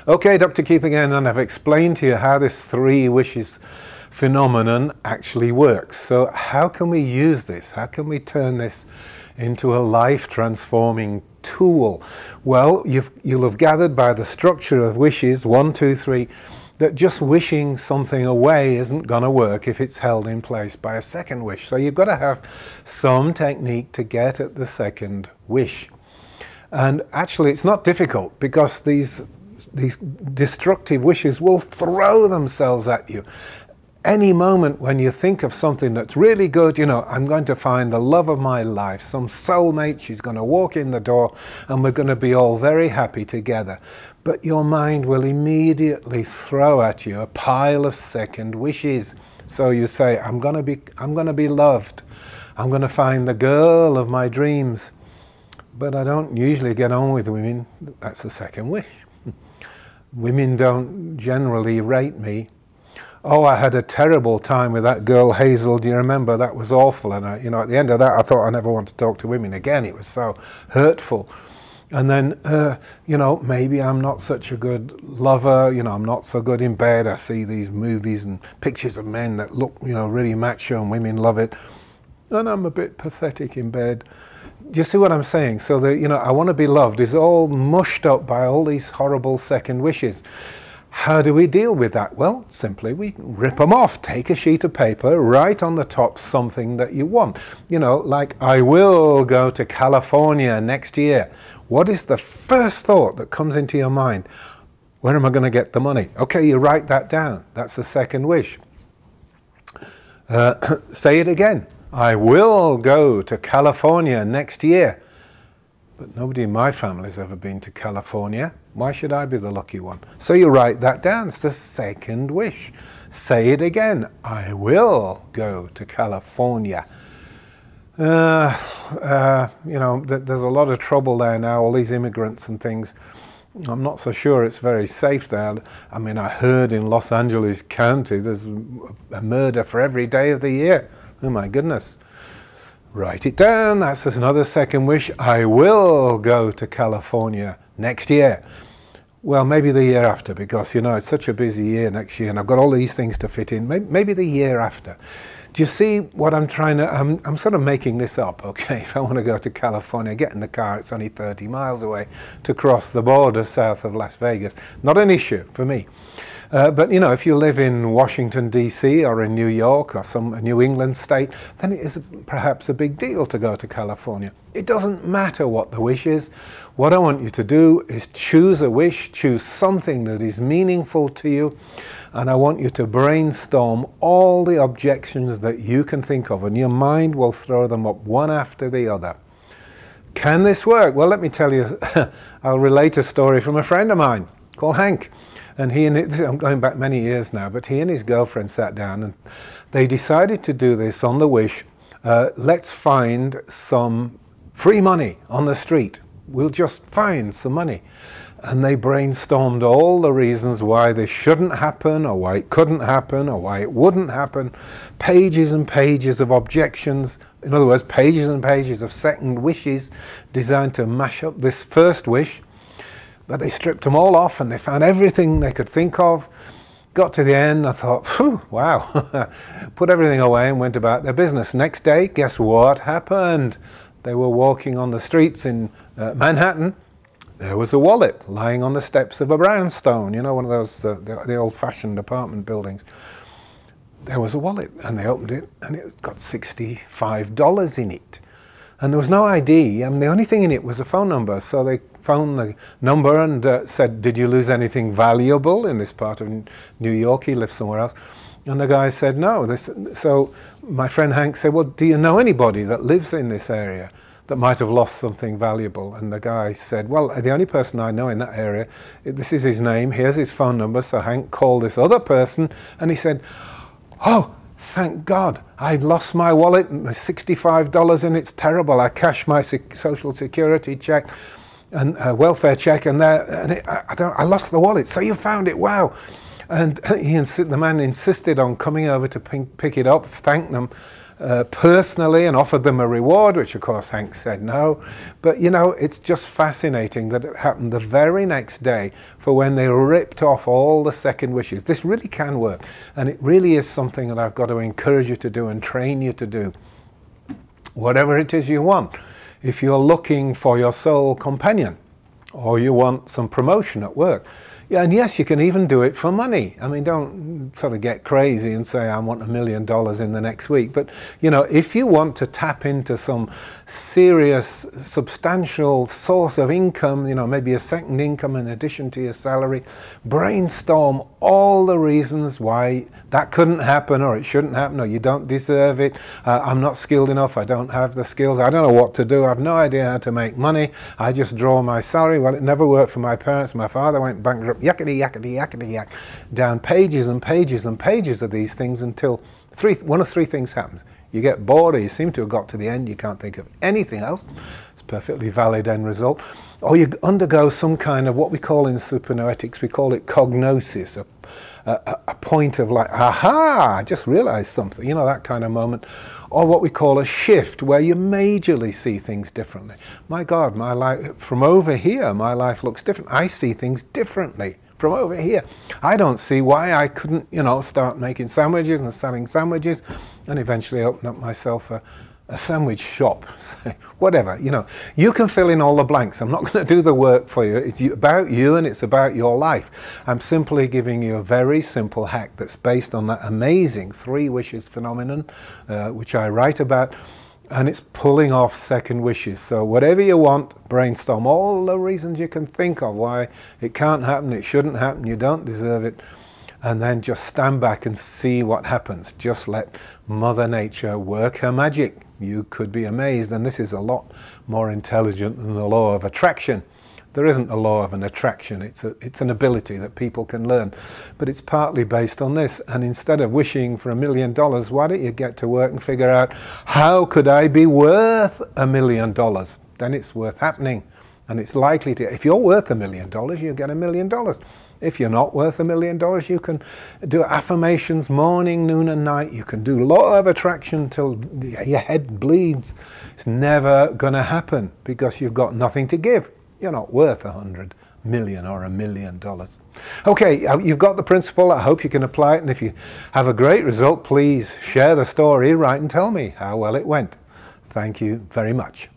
Okay, Dr. Keith again, and I've explained to you how this 3 wishes phenomenon actually works. So how can we use this? How can we turn this into a life-transforming tool? Well, you'll have gathered by the structure of wishes, 1, 2, 3, that just wishing something away isn't going to work if it's held in place by a second wish. So you've got to have some technique to get at the second wish. And actually it's not difficult, because these destructive wishes will throw themselves at you. Any moment when you think of something that's really good, you know, I'm going to find the love of my life, some soulmate, she's going to walk in the door and we're going to be all very happy together. But your mind will immediately throw at you a pile of second wishes. So you say, I'm going to be loved. I'm going to find the girl of my dreams. But I don't usually get on with women. That's the second wish. Women don't generally rate me. Oh, I had a terrible time with that girl Hazel. Do you remember? That was awful. And at the end of that, I thought I never want to talk to women again. It was so hurtful. And then, maybe I'm not such a good lover. I'm not so good in bed. I see these movies and pictures of men that look, really macho, and women love it. And I'm a bit pathetic in bed. Do you see what I'm saying? So that, I want to be loved is all mushed up by all these horrible second wishes. How do we deal with that? Well, simply we rip them off. Take a sheet of paper, write on the top something that you want. Like, I will go to California next year. What is the first thought that comes into your mind? Where am I going to get the money? Okay, you write that down. That's the second wish. Say it again. I will go to California next year. But nobody in my family has ever been to California. Why should I be the lucky one? So you write that down. It's the second wish. Say it again. I will go to California. There's a lot of trouble there now, all these immigrants and things. I'm not so sure it's very safe there. I mean, I heard in Los Angeles County there's a murder for every day of the year. Oh my goodness. Write it down. That's another second wish. I will go to California next year. Well, maybe the year after, because, it's such a busy year next year and I've got all these things to fit in. Maybe the year after. Do you see what I'm trying to... I'm sort of making this up, okay? If I want to go to California, get in the car, it's only 30 miles away to cross the border south of Las Vegas. Not an issue for me. But, if you live in Washington, D.C. or in New York or some New England state, then it is perhaps a big deal to go to California. It doesn't matter what the wish is. What I want you to do is choose a wish, choose something that is meaningful to you, and I want you to brainstorm all the objections that you can think of, and your mind will throw them up one after the other. Can this work? Well, let me tell you, I'll relate a story from a friend of mine called Hank. And I'm going back many years now, but he and his girlfriend sat down and they decided to do this on the wish. Let's find some free money on the street. We'll just find some money. And they brainstormed all the reasons why this shouldn't happen, or why it couldn't happen, or why it wouldn't happen. Pages and pages of objections. In other words, pages and pages of second wishes designed to mash up this first wish. But they stripped them all off and they found everything they could think of. Got to the end, I thought, phew, wow. Put everything away and went about their business. Next day, guess what happened? They were walking on the streets in Manhattan. There was a wallet lying on the steps of a brownstone, one of those, the old-fashioned apartment buildings. There was a wallet, and they opened it, and it got $65 in it. And there was no ID, and the only thing in it was a phone number. So they phoned the number and said, did you lose anything valuable in this part of New York? He lived somewhere else. And the guy said, no. So my friend Hank said, well, do you know anybody that lives in this area that might have lost something valuable? And the guy said, well, the only person I know in that area, this is his name, here's his phone number. So Hank called this other person, and he said, oh, thank God, I'd lost my wallet, and there's $65 in it. It's terrible. I cashed my social security check and welfare check, and I lost the wallet. So you found it, wow. And the man insisted on coming over to pick it up, thanked them, personally and offered them a reward, which of course Hank said no. But you know, it's just fascinating that it happened the very next day for when they ripped off all the second wishes. This really can work, and it really is something that I've got to encourage you to do and train you to do. Whatever it is you want. If you're looking for your soul companion, or you want some promotion at work, yeah, and yes, you can even do it for money. I mean, don't sort of get crazy and say, I want $1 million in the next week. But, you know, if you want to tap into some serious, substantial source of income, you know, maybe a second income in addition to your salary, brainstorm all the reasons why that couldn't happen, or it shouldn't happen, or you don't deserve it. I'm not skilled enough. I don't have the skills. I don't know what to do. I have no idea how to make money. I just draw my salary. Well, it never worked for my parents. My father went bankrupt. Yakety, yakety, yakety, yak. Down pages and pages and pages of these things until one of three things happens. You get bored, or you seem to have got to the end. You can't think of anything else. It's a perfectly valid end result. Or you undergo some kind of what we call in supernoetics, we call it cognosis, a point of like, aha, I just realized something, you know, that kind of moment. Or what we call a shift, where you majorly see things differently. My God, my life, from over here, my life looks different. I see things differently from over here. I don't see why I couldn't, you know, start making sandwiches and selling sandwiches and eventually open up myself a sandwich shop, whatever, you know. You can fill in all the blanks. I'm not going to do the work for you. It's about you and it's about your life. I'm simply giving you a very simple hack that's based on that amazing 3 wishes phenomenon, which I write about, and it's pulling off second wishes. So whatever you want, brainstorm all the reasons you can think of why it can't happen, it shouldn't happen, you don't deserve it, and then just stand back and see what happens. Just let Mother Nature work her magic. You could be amazed, and this is a lot more intelligent than the law of attraction. There isn't a law of an attraction, it's an ability that people can learn. But it's partly based on this, and instead of wishing for $1 million, why don't you get to work and figure out, how could I be worth $1 million? Then it's worth happening, and it's likely to. If you're worth $1 million, you get $1 million. If you're not worth $1 million, you can do affirmations morning, noon and night. You can do law of attraction till your head bleeds. It's never going to happen because you've got nothing to give. You're not worth 100 million or $1 million. Okay, you've got the principle. I hope you can apply it. And if you have a great result, please share the story, write and tell me how well it went. Thank you very much.